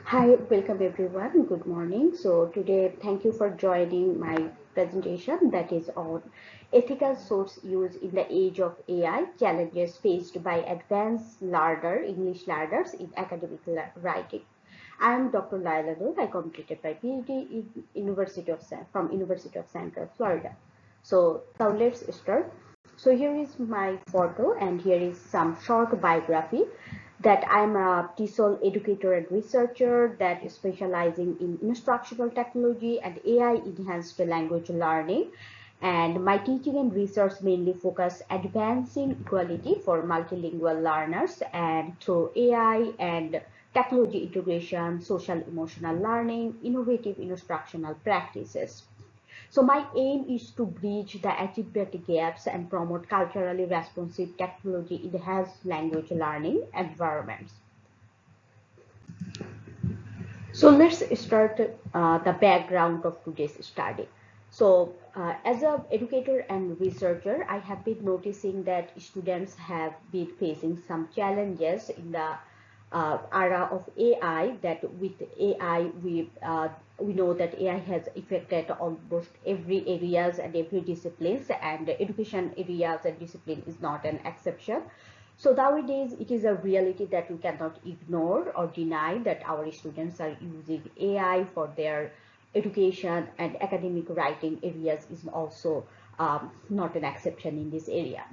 Hi, welcome everyone. Good morning. So today, thank you for joining my presentation that is on ethical source use in the age of AI, challenges faced by advanced English learners in academic writing. I am Dr. Laila Noor. I completed my PhD in from University of Central Florida. So now let's start. So here is my photo and here is some short biography that I'm a TESOL educator and researcher that is specializing in instructional technology and AI enhanced language learning. And my teaching and research mainly focus advancing equality for multilingual learners and through AI and technology integration, social emotional learning, innovative instructional practices. So my aim is to bridge the achievement gaps and promote culturally responsive technology enhanced language learning environments. So let's start the background of today's study. So as an educator and researcher, I have been noticing that students have been facing some challenges in the era of AI. That with AI, we know that AI has affected almost every areas and every disciplines, and education areas and discipline is not an exception. So nowadays, it is a reality that we cannot ignore or deny that our students are using AI for their education, and academic writing areas is also not an exception in this area.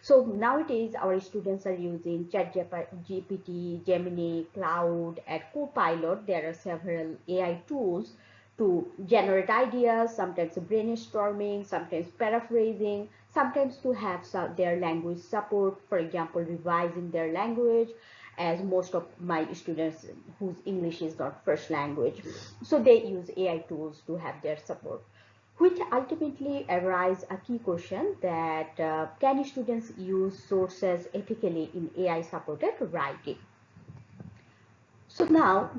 So nowadays, our students are using ChatGPT, Gemini, Cloud, and Copilot. There are several AI tools to generate ideas, sometimes brainstorming, sometimes paraphrasing, sometimes to have their language support, for example, revising their language, as most of my students whose English is not first language. So they use AI tools to have their support, which ultimately arise a key question that can students use sources ethically in AI supported writing? So now,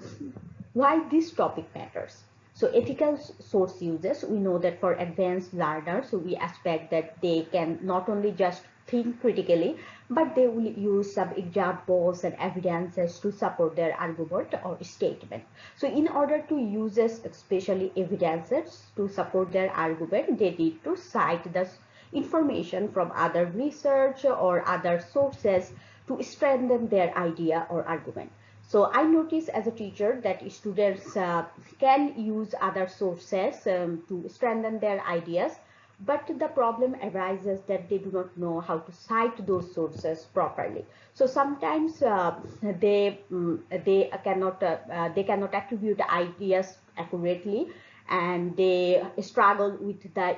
why this topic matters? So ethical source uses, we know that for advanced learners, so we expect that they can not only just think critically, but they will use some examples and evidences to support their argument or statement. So in order to use especially evidences to support their argument, they need to cite the information from other research or other sources to strengthen their idea or argument. So I notice as a teacher that students can use other sources to strengthen their ideas, but the problem arises that they do not know how to cite those sources properly. So sometimes they cannot attribute ideas accurately, and they struggle with the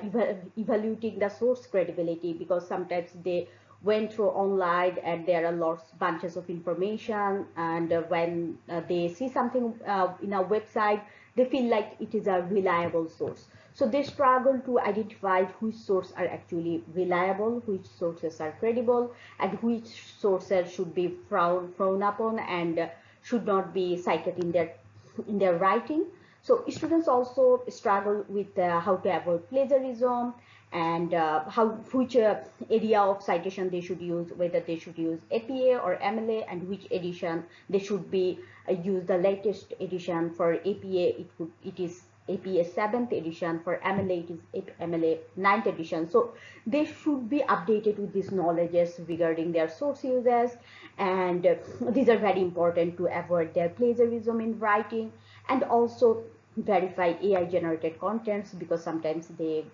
evaluating the source credibility, because sometimes they went through online and there are lots bunches of information, and when they see something in a website, they feel like it is a reliable source. So they struggle to identify which sources are actually reliable, which sources are credible, and which sources should be frowned upon and should not be cited in their writing. So students also struggle with how to avoid plagiarism, and how which area of citation they should use, whether they should use APA or MLA, and which edition they should be use the latest edition. For APA, it is APA 7th edition. For MLA, it is MLA 9th edition. So they should be updated with these knowledges regarding their source uses, and these are very important to avoid their plagiarism in writing, and also verify AI generated contents, because sometimes they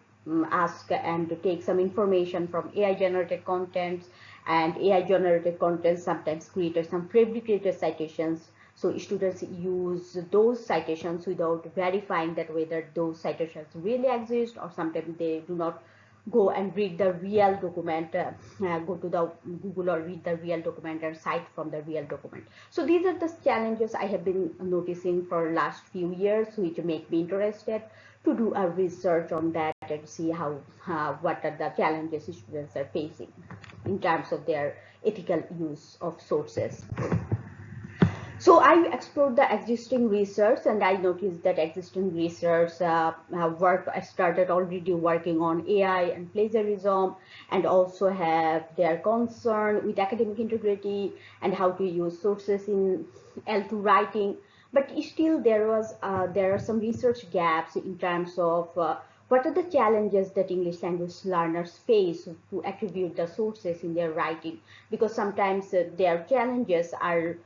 ask and take some information from AI generated contents, and AI generated contents sometimes create some fabricated citations. So students use those citations without verifying that whether those citations really exist, or sometimes they do not go and read the real document, go to the Google or read the real document and cite from the real document. So these are the challenges I have been noticing for last few years, which make me interested to do a research on that and see how what are the challenges students are facing in terms of their ethical use of sources. So I explored the existing research, and I noticed that existing research I started already working on AI and plagiarism, and also have their concern with academic integrity and how to use sources in L2 writing. but still there are some research gaps in terms of what are the challenges that English language learners face to attribute the sources in their writing, because sometimes their challenges are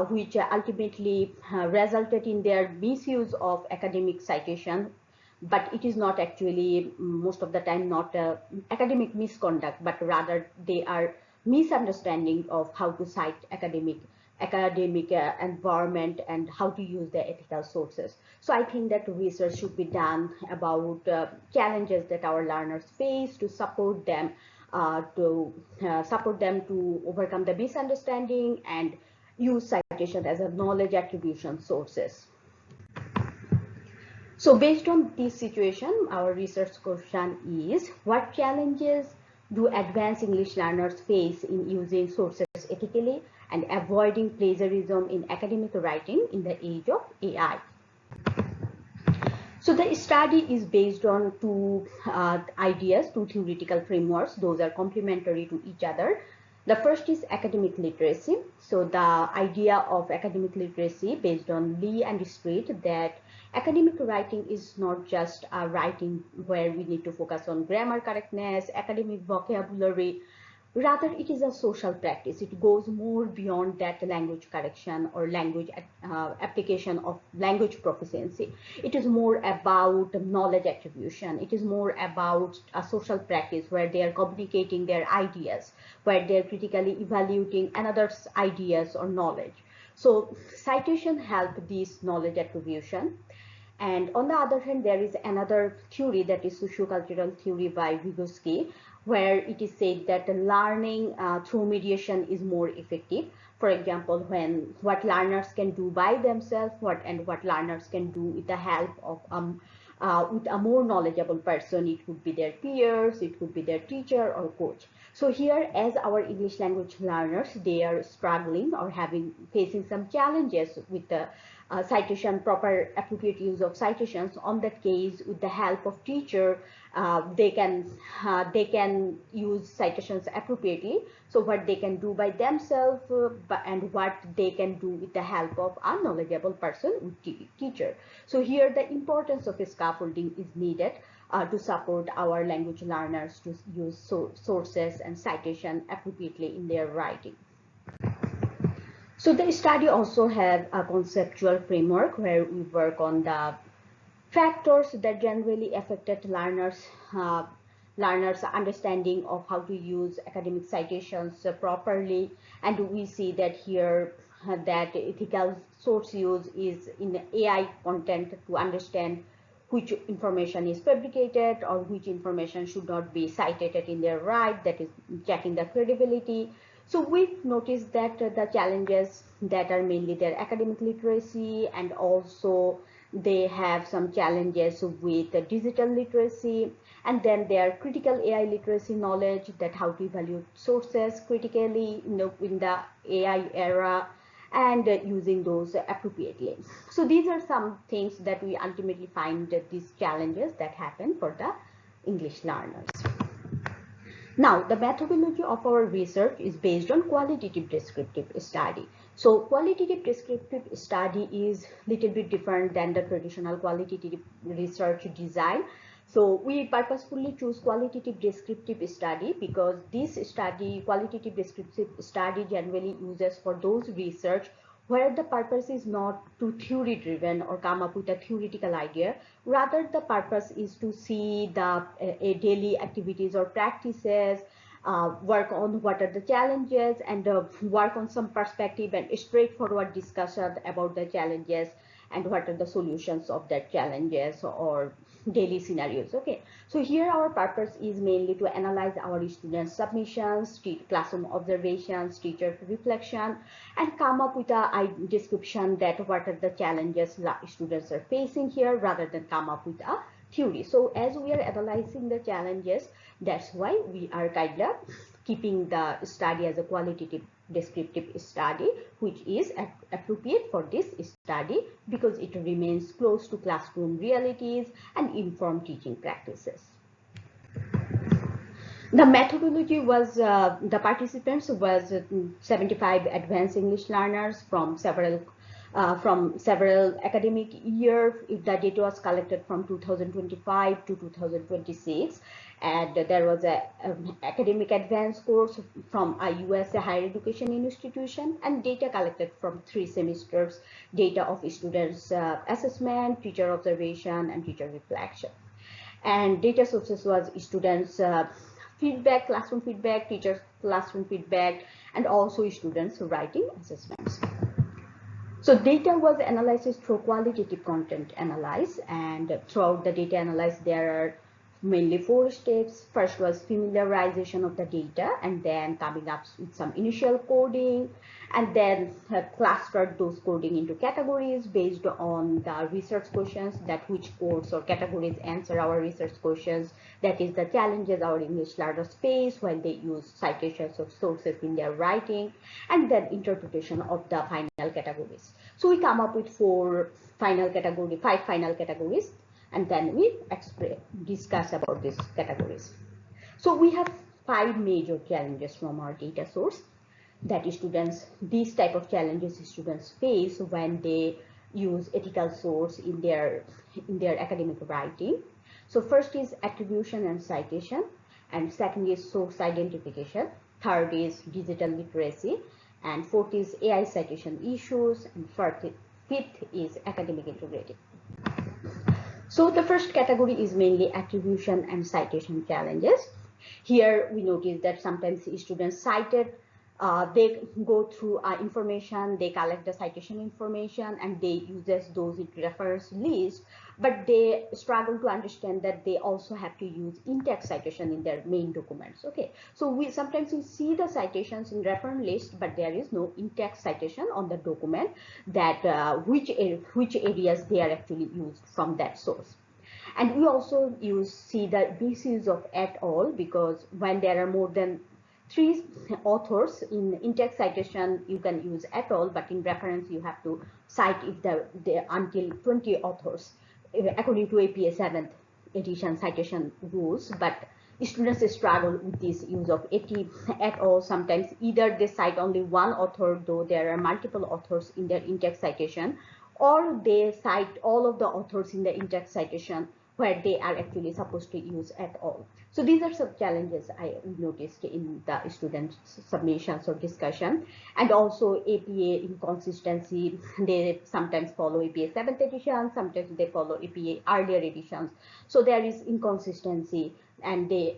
which ultimately resulted in their misuse of academic citation, but it is not actually most of the time not academic misconduct, but rather they are misunderstanding of how to cite academic environment and how to use the ethical sources. So I think that research should be done about challenges that our learners face to support them to overcome the misunderstanding and use citation as a knowledge attribution sources. So based on this situation, our research question is, what challenges do advanced English learners face in using sources ethically and avoiding plagiarism in academic writing in the age of AI? So the study is based on two ideas, two theoretical frameworks. Those are complementary to each other. The first is academic literacy. So the idea of academic literacy based on Lee and Street, that academic writing is not just a writing where we need to focus on grammar correctness, academic vocabulary. Rather, it is a social practice. It goes more beyond that language correction or language application of language proficiency. It is more about knowledge attribution. It is more about a social practice where they are communicating their ideas, where they are critically evaluating another's ideas or knowledge. So citation help this knowledge attribution. And on the other hand, there is another theory, that is sociocultural theory by Vygotsky, where it is said that learning through mediation is more effective. For example, when what learners can do by themselves, what learners can do with the help of with a more knowledgeable person. It could be their peers, it could be their teacher or coach. So here, as our English language learners, they are struggling or facing some challenges with the proper appropriate use of citations. On that case, with the help of teacher, they can use citations appropriately. So what they can do by themselves and what they can do with the help of a knowledgeable person with teacher. So here the importance of scaffolding is needed to support our language learners to use sources and citation appropriately in their writing. So the study also has a conceptual framework where we work on the factors that generally affected learners' understanding of how to use academic citations properly, and we see that here that ethical source use is in AI content to understand which information is fabricated or which information should not be cited in their right, that is checking the credibility. So we've noticed that the challenges that are mainly their academic literacy, and also they have some challenges with digital literacy, and then their critical AI literacy knowledge, that how to evaluate sources critically in the AI era, and using those appropriately. So these are some things that we ultimately find that these challenges that happen for the English learners. Now, the methodology of our research is based on qualitative descriptive study. So qualitative descriptive study is a little bit different than the traditional qualitative research design. So we purposefully choose qualitative descriptive study because this study, qualitative descriptive study, generally uses for those research where the purpose is not to theory driven or come up with a theoretical idea. Rather, the purpose is to see the daily activities or practices, work on what are the challenges, and work on some perspective and straightforward discussion about the challenges and what are the solutions of that challenges or daily scenarios. Okay, so here our purpose is mainly to analyze our students' submissions, classroom observations, teacher reflection, and come up with a description that what are the challenges students are facing here, rather than come up with a theory. So as we are analyzing the challenges, that's why we are kind of keeping the study as a qualitative descriptive study, which is appropriate for this study because it remains close to classroom realities and inform teaching practices. The methodology was, the participants was 75 advanced English learners from several from several academic years. The data was collected from 2025 to 2026, and there was a academic advanced course from a US higher education institution, and data collected from 3 semesters, data of students assessment, teacher observation, and teacher reflection. And data sources was students feedback, classroom feedback, teachers classroom feedback, and also students writing assessments. So data was analyzed through qualitative content analysis, and throughout the data analysis there are mainly 4 steps. First was familiarization of the data, and then coming up with some initial coding, and then clustered those coding into categories based on the research questions, that which codes or categories answer our research questions, that is the challenges our English learners face when they use citations of sources in their writing, and then interpretation of the final categories. So we come up with 5 final categories, and then we discuss about these categories. So we have 5 major challenges from our data source that these type of challenges students face when they use ethical source in their academic writing. So first is attribution and citation, and second is source identification, third is digital literacy, and fourth is AI citation issues, and fifth is academic integrity. So the first category is mainly attribution and citation challenges. Here we notice that sometimes students cited, they go through information, they collect the citation information, and they use those in reference list, but they struggle to understand that they also have to use in-text citation in their main documents. Okay, so we sometimes see the citations in reference list, but there is no in-text citation on the document that which areas they are actually used from that source. And we also see the misuse of et al, because when there are more than 3 authors in text citation, you can use et al, but in reference you have to cite if there until 20 authors according to APA 7th edition citation rules. But students struggle with this use of et al. Sometimes either they cite only one author, though there are multiple authors in their in-text citation, or they cite all of the authors in the in-text citation where they are actually supposed to use et al. So these are some challenges I noticed in the student submissions or discussion. And also APA inconsistency, they sometimes follow APA 7th edition, sometimes they follow APA earlier editions. So there is inconsistency, and they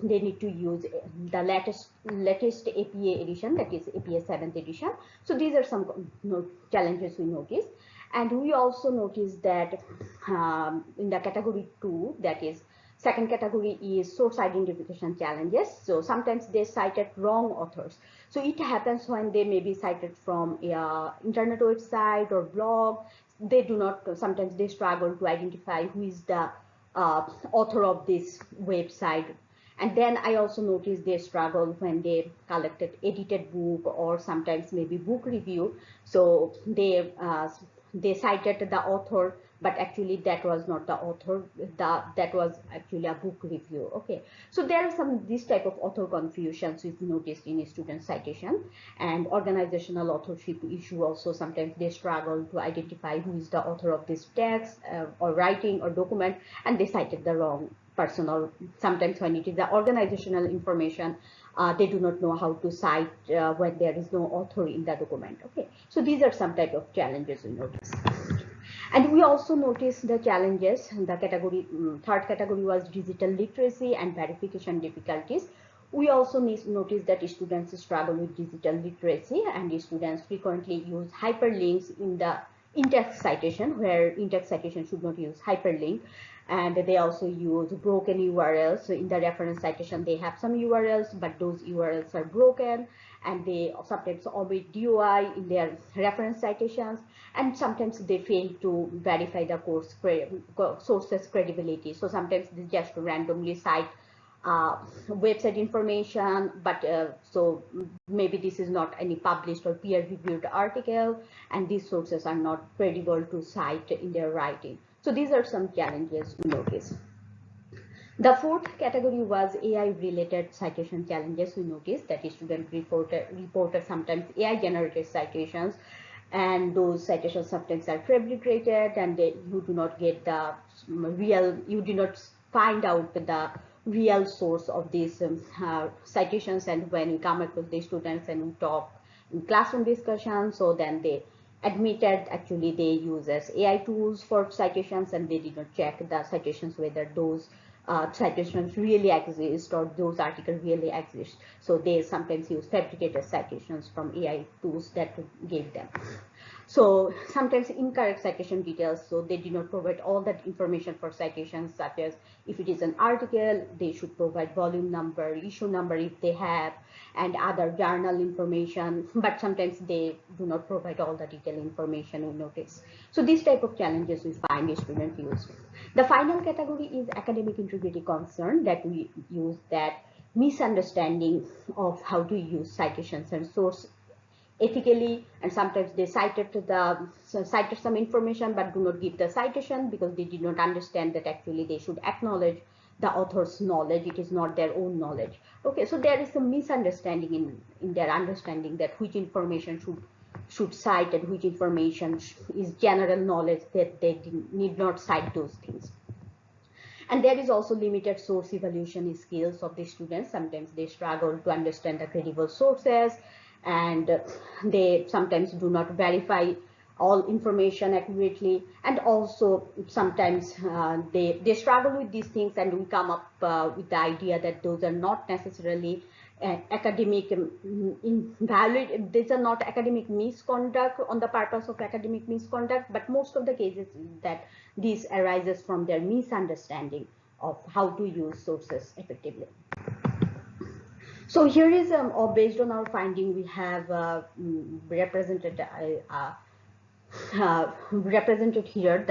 need to use the latest APA edition, that is APA 7th edition. So these are some challenges we noticed. And we also noticed that in the category 2, that is second category, is source identification challenges. So sometimes they cited wrong authors. So it happens when they may be cited from internet website or blog. They do not, sometimes they struggle to identify who is the author of this website. And then I also noticed they struggle when they collected edited book, or sometimes maybe book review. So they cited the author, but actually that was not the author, that was actually a book review. Okay, so there are this type of author confusions we've noticed in student citation. And organizational authorship issue also, sometimes they struggle to identify who is the author of this text or writing or document, and they cited the wrong person. Or sometimes when it is the organizational information, they do not know how to cite when there is no author in the document. Okay, so these are some type of challenges we notice. And we also noticed the challenges. The category, third category was digital literacy and verification difficulties. We also notice that students struggle with digital literacy, and students frequently use hyperlinks in the in-text citation, where in-text citation should not use hyperlink. And they also use broken URLs. So in the reference citation, they have some URLs, but those URLs are broken, and they sometimes omit DOI in their reference citations, and sometimes they fail to verify the source's credibility. So sometimes they just randomly cite website information, but so maybe this is not any published or peer-reviewed article, and these sources are not credible to cite in their writing. So these are some challenges we noticed. The fourth category was AI-related citation challenges. We noticed that students reported sometimes AI-generated citations, and those citations sometimes are fabricated, and you do not get the real, you do not find out the real source of these citations. And when we come across the students and we talk in classroom discussion, so then they admitted actually they use as AI tools for citations, and they did not check the citations whether those citations really exist or those articles really exist. So they sometimes use fabricated citations from AI tools that gave them. So sometimes incorrect citation details, so they do not provide all that information for citations, such as if it is an article, they should provide volume number, issue number if they have, and other journal information, but sometimes they do not provide all the detailed information we notice. So these type of challenges we find students use. The final category is academic integrity concern, that we use that misunderstanding of how to use citations and source ethically, and sometimes they cited some information but do not give the citation because they did not understand that actually they should acknowledge the author's knowledge, it is not their own knowledge. Okay, so there is some misunderstanding in their understanding that which information should cite and which information is general knowledge, that they need not cite those things. And there is also limited source evaluation skills of the students. Sometimes they struggle to understand the credible sources, and they sometimes do not verify all information accurately, and also sometimes they struggle with these things, and we come up with the idea that those are not necessarily academic invalid, these are not academic misconduct on the purpose of academic misconduct, but most of the cases that this arises from their misunderstanding of how to use sources effectively. So here is, based on our finding, we have represented represented here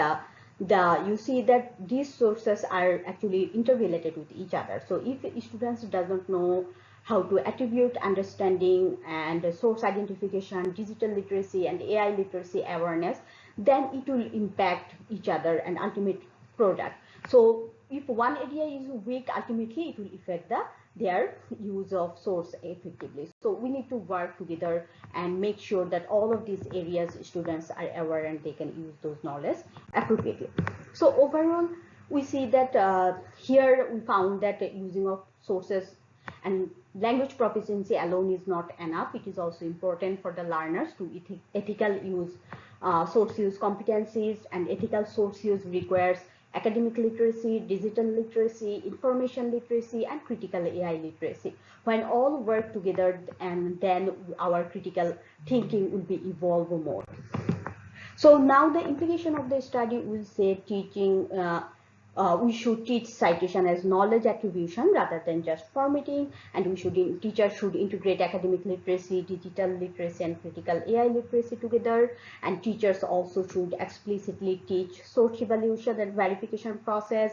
you see that these sources are actually interrelated with each other. So if students doesn't know how to attribute understanding and source identification, digital literacy and AI literacy awareness, then it will impact each other and ultimate product. So if one area is weak, ultimately it will affect their use of source effectively. So we need to work together and make sure that all of these areas students are aware and they can use those knowledge appropriately. So overall, we see that here we found that using of sources and language proficiency alone is not enough. It is also important for the learners to ethical use source use competencies, and ethical source use requires academic literacy, digital literacy, information literacy, and critical AI literacy. When all work together, and then our critical thinking will be evolved more. So now the implication of the study will say teaching, we should teach citation as knowledge attribution rather than just formatting, and teachers should integrate academic literacy, digital literacy, and critical AI literacy together. And teachers also should explicitly teach source evaluation and verification process.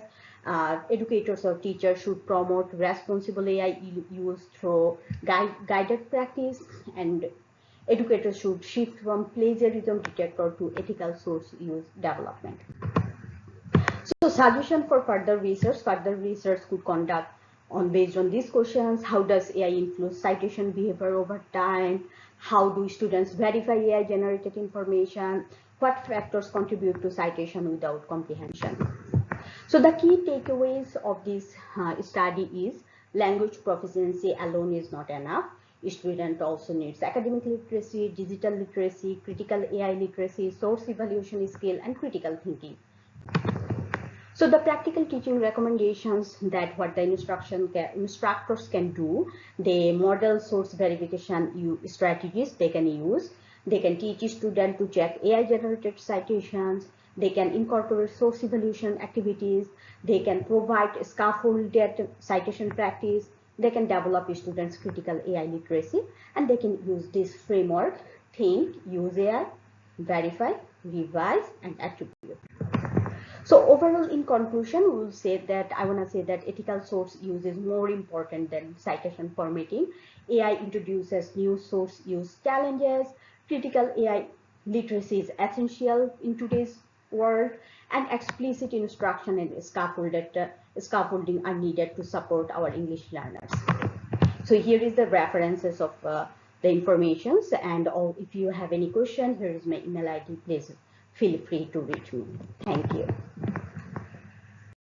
Educators or teachers should promote responsible AI use through guided practice, and educators should shift from plagiarism detector to ethical source use development. So suggestion for further research could conduct based on these questions: how does AI influence citation behavior over time? How do students verify AI generated information? What factors contribute to citation without comprehension? So the key takeaways of this study is language proficiency alone is not enough. Student also needs academic literacy, digital literacy, critical AI literacy, source evaluation skill, and critical thinking. So the practical teaching recommendations, that what the instructors can do, they model source verification strategies they can use. They can teach students to check AI generated citations. They can incorporate source evaluation activities. They can provide scaffolded citation practice. They can develop students' critical AI literacy, and they can use this framework: think, use AI, verify, revise, and attribute. So overall, in conclusion, we will say that I want to say that ethical source use is more important than citation formatting. AI introduces new source use challenges. Critical AI literacy is essential in today's world, and explicit instruction and scaffolding are needed to support our English learners. So here is the references of the informations. And if you have any question, here is my email ID. Please feel free to reach me. Thank you.